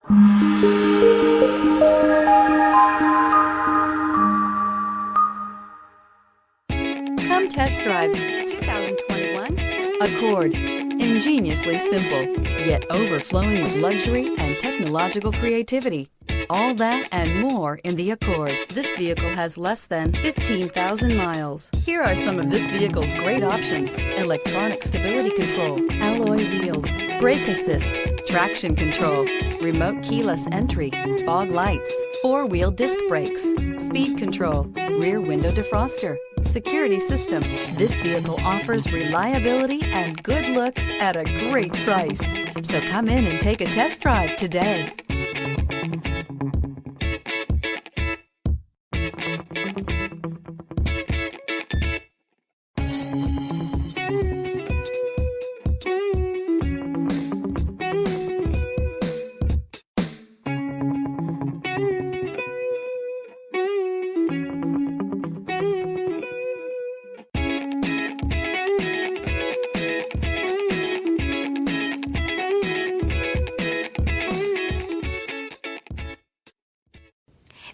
Come test drive 2021 Accord. Ingeniously simple, yet overflowing with luxury and technological creativity. All that and more in the Accord. This vehicle has less than 15,000 miles. Here are some of this vehicle's great options: electronic stability control, alloy wheels, brake assist, traction control, remote keyless entry, fog lights, four-wheel disc brakes, speed control, rear window defroster, security system. This vehicle offers reliability and good looks at a great price. So come in and take a test drive today.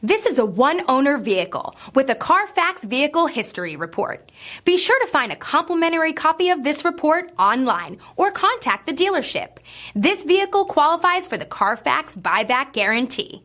This is a one-owner vehicle with a Carfax Vehicle History Report. Be sure to find a complimentary copy of this report online or contact the dealership. This vehicle qualifies for the Carfax Buyback Guarantee.